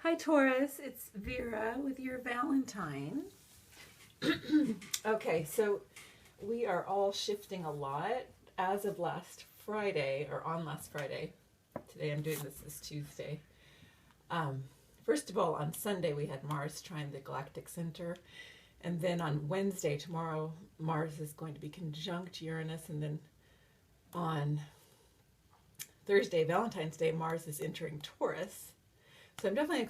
Hi Taurus, it's Vera with your Valentine. Okay, so we are all shifting a lot as of last Friday, or on last Friday. Today I'm doing this Tuesday. First of all, on Sunday we had Mars trine the galactic center. And then on Wednesday, tomorrow, Mars is going to be conjunct Uranus. And then on Thursday, Valentine's Day, Mars is entering Taurus. So I'm definitely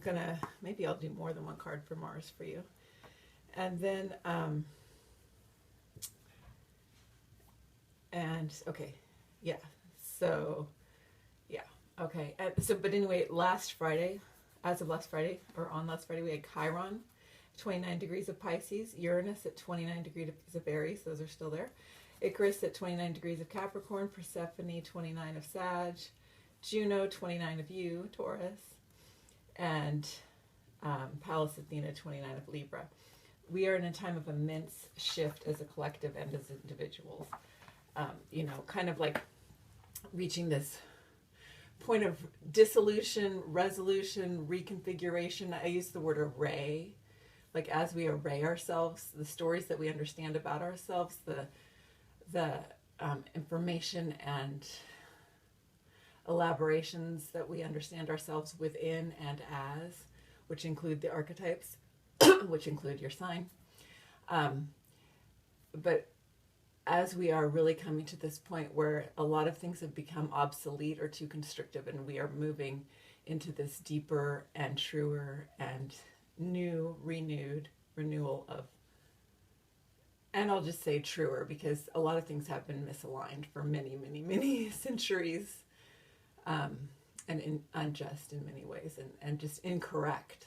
gonna, maybe I'll do more than one card for Mars for you. And then, okay, yeah, so, yeah, okay. But anyway, last Friday, as of last Friday, or on last Friday, we had Chiron, 29 degrees of Pisces, Uranus at 29 degrees of Aries, those are still there, Icarus at 29 degrees of Capricorn, Persephone, 29 of Sag, Juno, 29 of you, Taurus, and Pallas Athena, 29 of Libra. We are in a time of immense shift as a collective and as individuals. Kind of like reaching this point of dissolution, resolution, reconfiguration. I use the word array. Like as we array ourselves, the stories that we understand about ourselves, the information and elaborations that we understand ourselves within and as, which include the archetypes, which include your sign. But as we are really coming to this point where a lot of things have become obsolete or too constrictive, and we are moving into this deeper and truer and new, renewal of, and I'll just say truer because a lot of things have been misaligned for many, many, many centuries. And unjust in many ways, and just incorrect.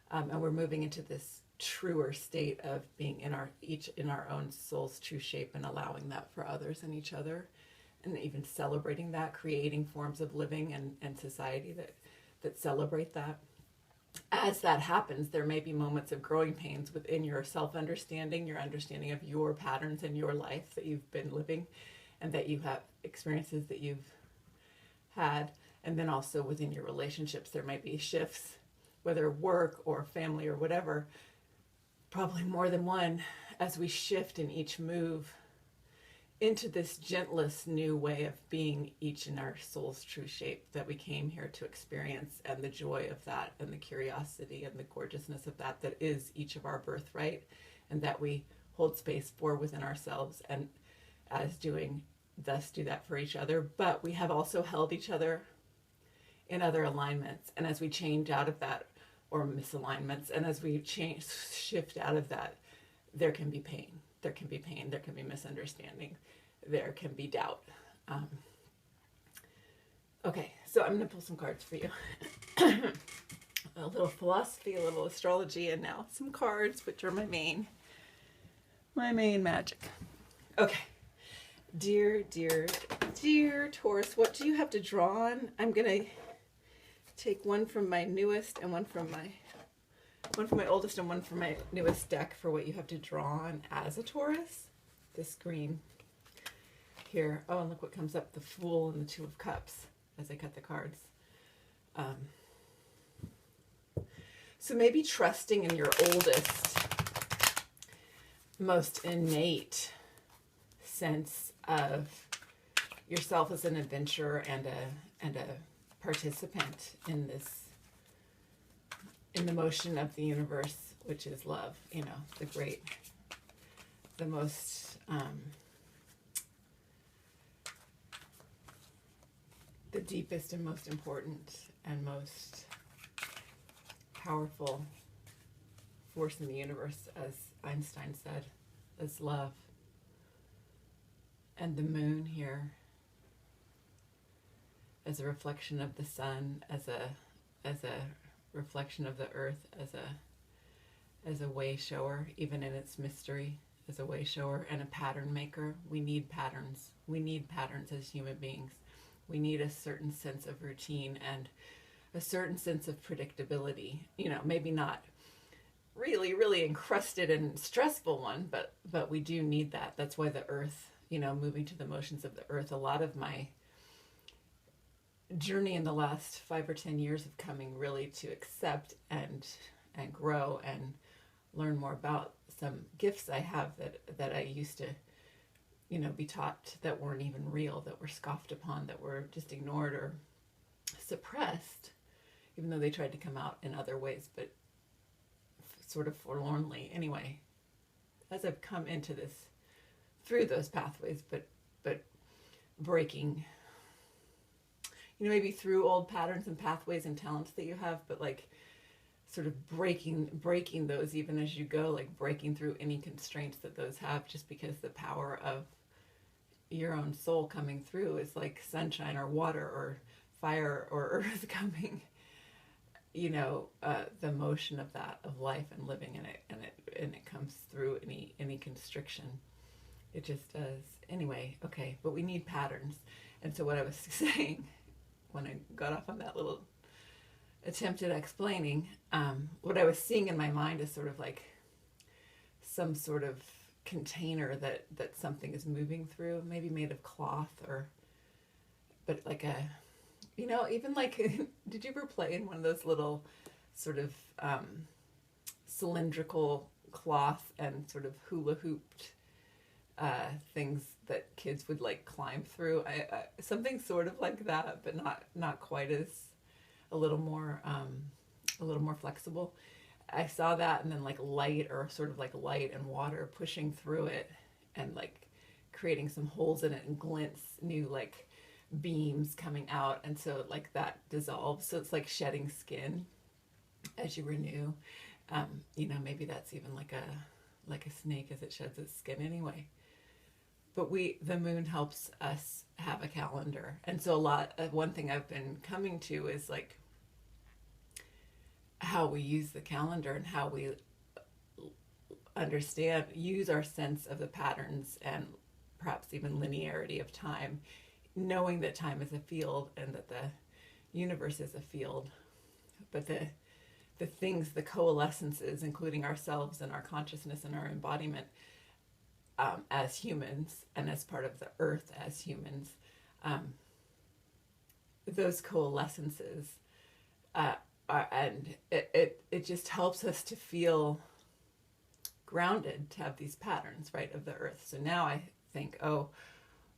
And we're moving into this truer state of being each in our own soul's true shape, and allowing that for others and each other, and even celebrating that, creating forms of living and society that celebrate that. As that happens, there may be moments of growing pains within your self-understanding, your understanding of your patterns in your life that you've been living, and that you have experiences that you've had, and then also within your relationships there might be shifts, whether work or family or whatever, probably more than one, as we shift in each move into this gentlest new way of being each in our soul's true shape that we came here to experience, and the joy of that, and the curiosity and the gorgeousness of that is each of our birthright, and that we hold space for within ourselves, and as thus do that for each other. But we have also held each other in other alignments, and as we change out of that, or misalignments, and as we shift out of that, there can be pain, there can be misunderstanding, there can be doubt. Okay, so I'm gonna pull some cards for you. A little philosophy, a little astrology, and now some cards, which are my main magic. Okay. Dear Taurus, what do you have to draw on? I'm gonna take one from my newest and one from my oldest and one from my newest deck for what you have to draw on as a Taurus. This green here. Oh, and look what comes up, the Fool and the Two of Cups as I cut the cards. So maybe trusting in your oldest, most innate sense of yourself as an adventurer and a participant in the motion of the universe, which is love, the most the deepest and most important and most powerful force in the universe, as Einstein said, is love. And the moon here as a reflection of the sun, as a reflection of the earth, as a way shower, even in its mystery, as a way shower and a pattern maker. We need patterns. We need patterns as human beings. We need a certain sense of routine and a certain sense of predictability. Maybe not really, really encrusted and stressful one, but we do need that. That's why the earth, moving to the motions of the earth, a lot of my journey in the last 5 or 10 years of coming really to accept and grow and learn more about some gifts I have that I used to, be taught that weren't even real, that were scoffed upon, that were just ignored or suppressed, even though they tried to come out in other ways, but sort of forlornly. Anyway, as I've come into this through those pathways, but breaking, maybe through old patterns and pathways and talents that you have, but like sort of breaking those even as you go, like breaking through any constraints that those have, just because the power of your own soul coming through is like sunshine or water or fire or earth coming, the motion of that, of life and living in it, and it comes through any constriction. It just does. Anyway, okay, but we need patterns. And so what I was saying when I got off on that little attempt at explaining, what I was seeing in my mind is sort of like some sort of container that something is moving through, maybe made of cloth, but like a, even like, did you ever play in one of those little sort of cylindrical cloth and sort of hula hooped things that kids would like climb through? I something sort of like that, but not quite as, a little more flexible. I saw that, and then like light, or sort of like light and water pushing through it and like creating some holes in it, and glints, new like beams coming out, and so like that dissolves, so it's like shedding skin as you renew. Maybe that's even like a snake as it sheds its skin anyway. But the moon helps us have a calendar. And so one thing I've been coming to is like how we use the calendar and how we use our sense of the patterns and perhaps even linearity of time, knowing that time is a field and that the universe is a field. But the things, the coalescences, including ourselves and our consciousness and our embodiment, as humans and as part of the earth as humans, those coalescences, and it just helps us to feel grounded, to have these patterns, right, of the earth. So now I think,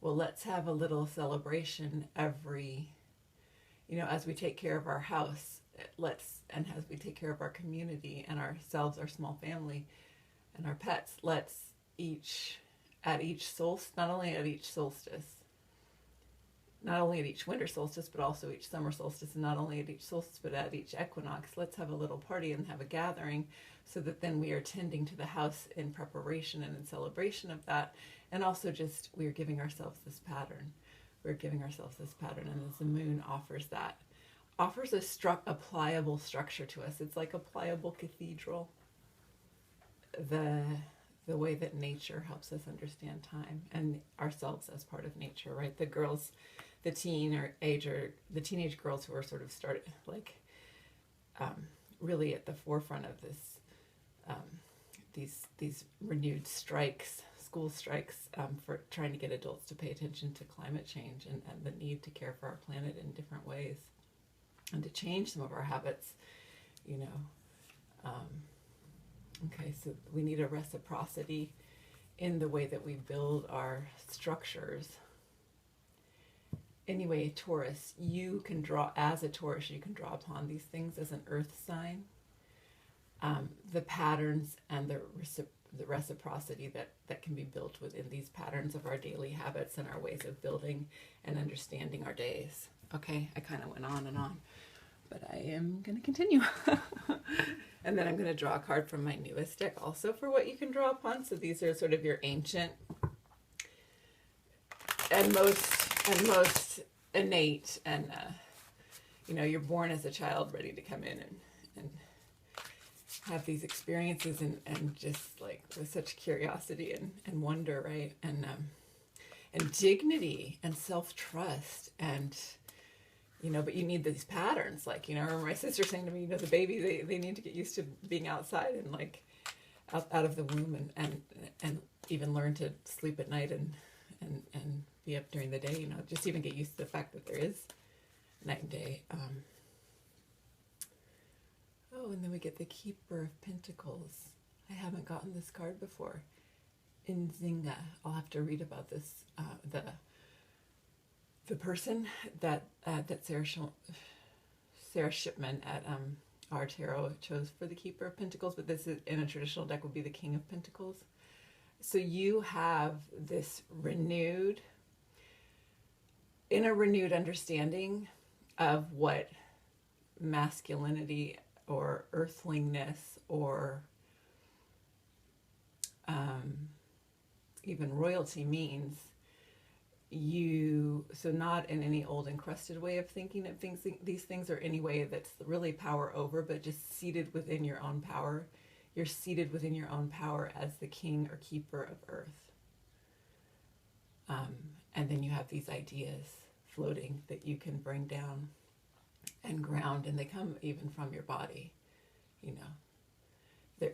let's have a little celebration every, as we take care of our house, and as we take care of our community and ourselves, our small family, and our pets, let's at each solstice, not only at each winter solstice, but also each summer solstice, and not only at each solstice, but at each equinox, let's have a little party and have a gathering, so that then we are tending to the house in preparation and in celebration of that. And also just, we are giving ourselves this pattern. And as the moon offers a pliable structure to us. It's like a pliable cathedral. The way that nature helps us understand time and ourselves as part of nature, right? The girls, the teenage girls who are sort of really at the forefront of this, these renewed school strikes, for trying to get adults to pay attention to climate change and the need to care for our planet in different ways and to change some of our habits, Okay, so we need a reciprocity in the way that we build our structures. Anyway, Taurus, as a Taurus, you can draw upon these things as an earth sign. The patterns and the reciprocity that can be built within these patterns of our daily habits and our ways of building and understanding our days. Okay, I kind of went on and on, but I am going to continue. And then I'm going to draw a card from my newest deck also for what you can draw upon. So these are sort of your ancient and most innate, and you're born as a child ready to come in and have these experiences and just like with such curiosity and wonder, right? And dignity and self-trust and but you need these patterns. Like, I remember my sister saying to me, the baby, they need to get used to being outside and like out of the womb and even learn to sleep at night and be up during the day, just even get used to the fact that there is night and day. Oh, and then we get the Keeper of Pentacles. I haven't gotten this card before. Nzinga. I'll have to read about this. The person that Sarah Shipman at our tarot chose for the Keeper of Pentacles, but this is in a traditional deck would be the King of Pentacles. So you have this renewed understanding of what masculinity or earthliness or even royalty means. So not in any old encrusted way of thinking of these things, or any way that's really power over, but just seated within your own power. You're seated within your own power as the king or keeper of earth. And then you have these ideas floating that you can bring down and ground, and they come even from your body.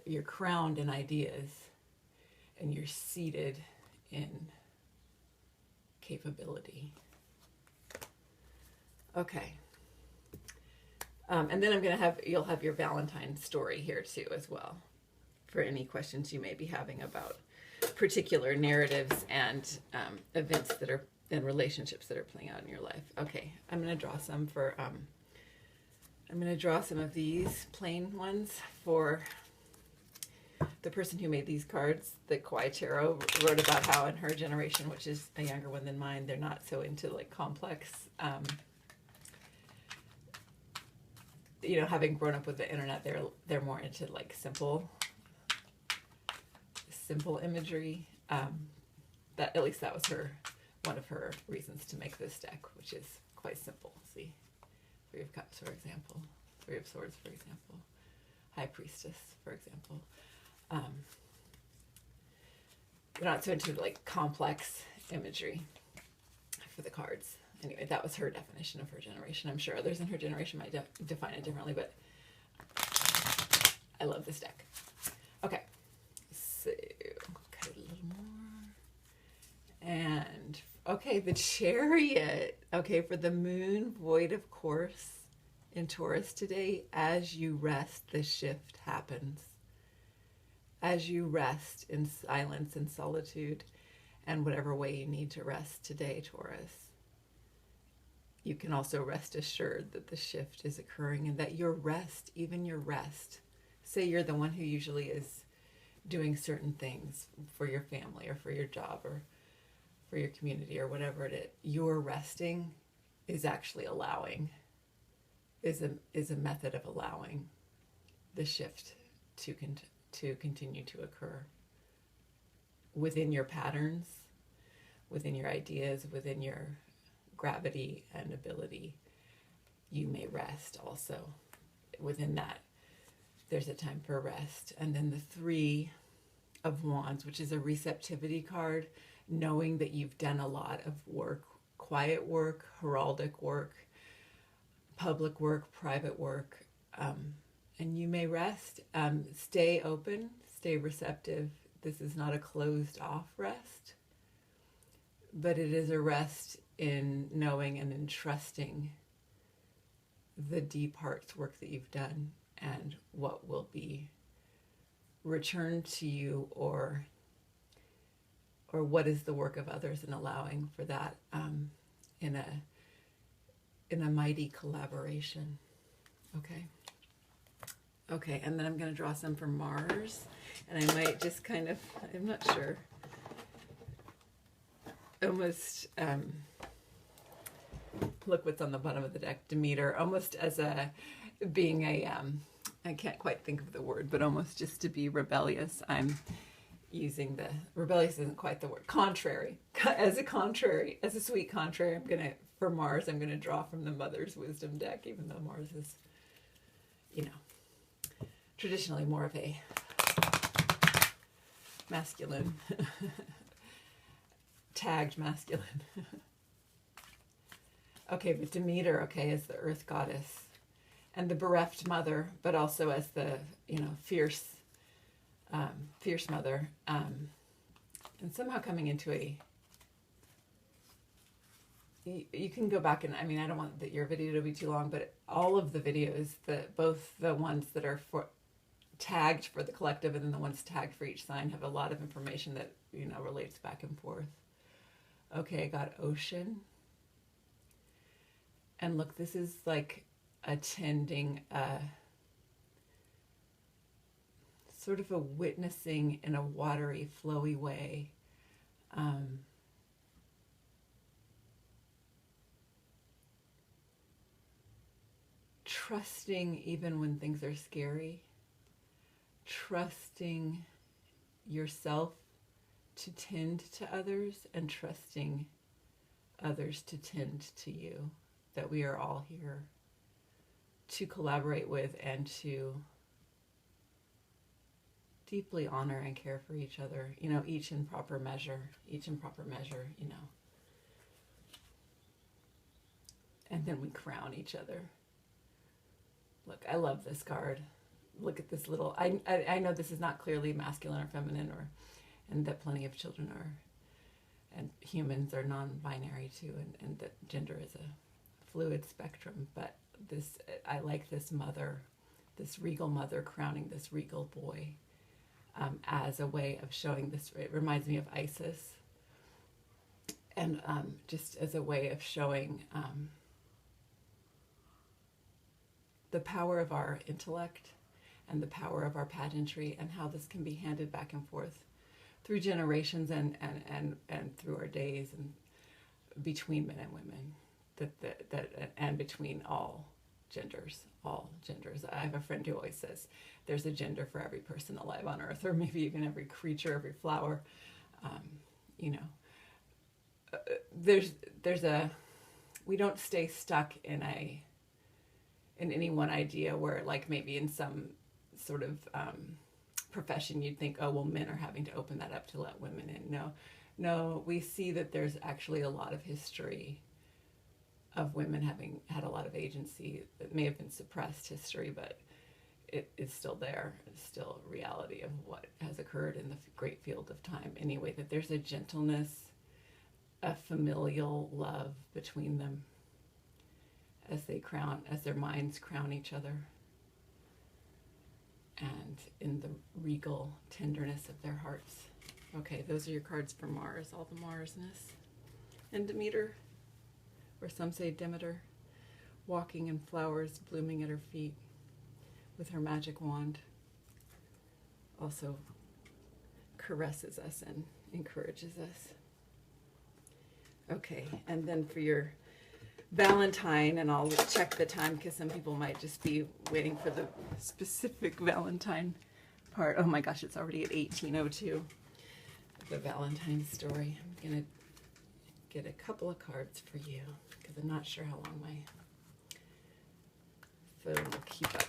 You're crowned in ideas, and you're seated in capability. Okay. And then you'll have your Valentine story here too as well, for any questions you may be having about particular narratives and events that are, and relationships that are playing out in your life. Okay, I'm going to draw some for, I'm going to draw some of these plain ones for the person who made these cards. The Kwai Tarot wrote about how in her generation, which is a younger one than mine, they're not so into like complex, having grown up with the internet, they're more into like simple imagery. That, at least that was one of her reasons to make this deck, which is quite simple. See, Three of Cups, for example, Three of Swords, for example, High Priestess, for example. They're not so into like complex imagery for the cards. Anyway, that was her definition of her generation. I'm sure others in her generation might define it differently, but I love this deck. Okay, so cut it a little more. And okay, the Chariot. Okay, for the moon, void of course, in Taurus today, as you rest, the shift happens. As you rest in silence and solitude, and whatever way you need to rest today, Taurus, you can also rest assured that the shift is occurring, and that your rest, even your rest, say you're the one who usually is doing certain things for your family or for your job or for your community or whatever it is, your resting is actually allowing, is a method of allowing the shift to continue to occur within your patterns, within your ideas, within your gravity and ability. You may rest also. Within that, there's a time for rest. And then the Three of Wands, which is a receptivity card, knowing that you've done a lot of work, quiet work, heraldic work, public work, private work, and you may rest. Stay open, stay receptive. This is not a closed off rest, but it is a rest in knowing and in trusting the deep heart's work that you've done and what will be returned to you, or what is the work of others, and allowing for that in a mighty collaboration. Okay, and then I'm going to draw some for Mars, and I might just kind of, I'm not sure, almost look what's on the bottom of the deck, Demeter, almost as being a, I can't quite think of the word, but almost just to be rebellious. I'm using rebellious isn't quite the word, contrary, as a sweet contrary. For Mars, I'm going to draw from the Mother's Wisdom deck, even though Mars is, traditionally more of a masculine, tagged masculine. Okay, but Demeter, is the earth goddess and the bereft mother, but also as the, fierce mother, and somehow coming into you can go back and, I mean, I don't want your video to be too long, but all of the videos, both the ones that are tagged for the collective and then the ones tagged for each sign, have a lot of information that, you know, relates back and forth. Okay, I got ocean. And look, this is like attending a sort of a witnessing in a watery, flowy way. Trusting even when things are scary. Trusting yourself to tend to others and trusting others to tend to you. That we are all here to collaborate with and to deeply honor and care for each other, you know, each in proper measure, you know. And then we crown each other. Look, I love this card. Look at this little, I know this is not clearly masculine or feminine, and that plenty of children are, and humans are non-binary too, and that gender is a fluid spectrum, but this, I like this mother, this regal mother crowning this regal boy, as a way of showing this. It reminds me of Isis, and just as a way of showing the power of our intellect and the power of our pageantry, and how this can be handed back and forth through generations and through our days, and between men and women, and between all genders. I have a friend who always says there's a gender for every person alive on earth, or maybe even every creature, every flower. You know, we don't stay stuck in any one idea where, like, maybe in some sort of profession you'd think, oh, well, men are having to open that up to let women in. No, we see that there's actually a lot of history of women having had a lot of agency that may have been suppressed history, but it is still there. It's still a reality of what has occurred in the great field of time anyway, that there's a gentleness, a familial love between them as their minds crown each other, and in the regal tenderness of their hearts. Okay, those are your cards for Mars, all the Marsness. And Demeter, or some say Demeter, walking in flowers blooming at her feet with her magic wand, also caresses us and encourages us. Okay, and then for your Valentine, and I'll check the time because some people might just be waiting for the specific Valentine part. Oh my gosh, it's already at 18:02. The Valentine story. I'm going to get a couple of cards for you because I'm not sure how long my phone will keep up.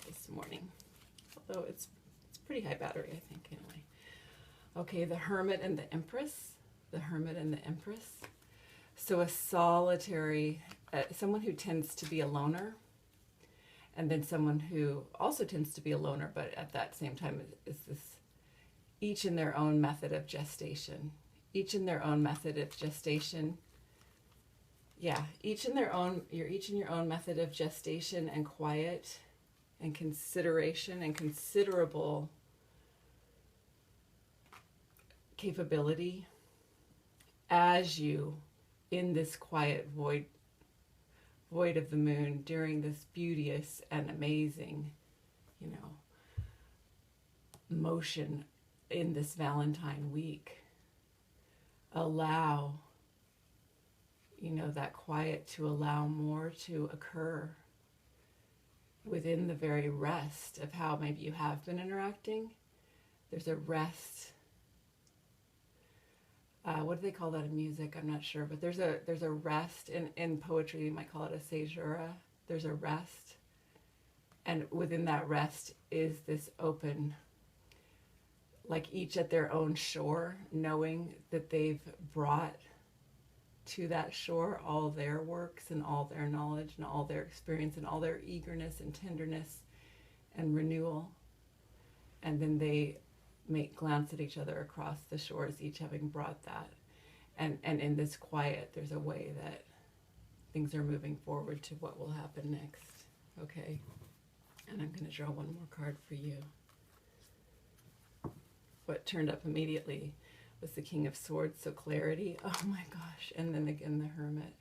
This morning. Although it's pretty high battery, I think, anyway. Okay, the Hermit and the Empress. The Hermit and the Empress. So a solitary, someone who tends to be a loner, and then someone who also tends to be a loner, but at that same time is this, each in their own method of gestation. Each in their own method of gestation. Yeah, you're each in your own method of gestation and quiet and consideration and considerable capability as you, in this quiet void of the moon, during this beauteous and amazing, you know, motion in this Valentine week, allow, you know, that quiet to allow more to occur within the very rest of how maybe you have been interacting. There's a rest. What do they call that in music? I'm not sure, but there's a rest in poetry. You might call it a caesura. There's a rest, and within that rest is this open, like each at their own shore, knowing that they've brought to that shore all their works and all their knowledge and all their experience and all their eagerness and tenderness and renewal, and then glance at each other across the shores, each having brought that. And in this quiet, there's a way that things are moving forward to what will happen next. Okay? And I'm going to draw one more card for you. What turned up immediately was the King of Swords, so clarity. Oh my gosh. And then again, the Hermit.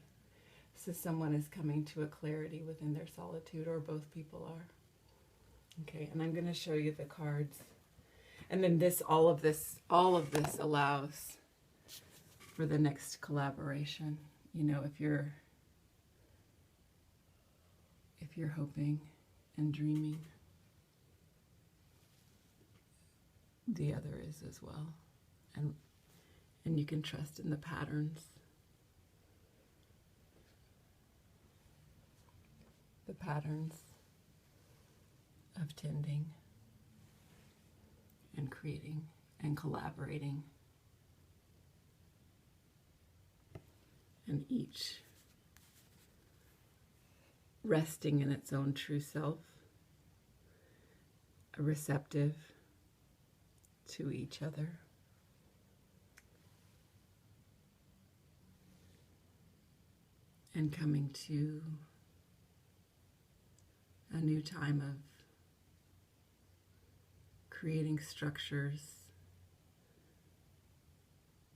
So someone is coming to a clarity within their solitude, or both people are. Okay, and I'm going to show you the cards. And then all of this allows for the next collaboration. You know, if you're hoping and dreaming, the other is as well. And you can trust in the patterns. The patterns of tending and creating and collaborating. And each resting in its own true self, receptive to each other. And coming to a new time of creating structures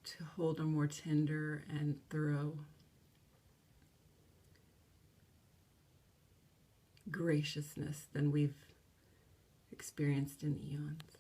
to hold a more tender and thorough graciousness than we've experienced in eons.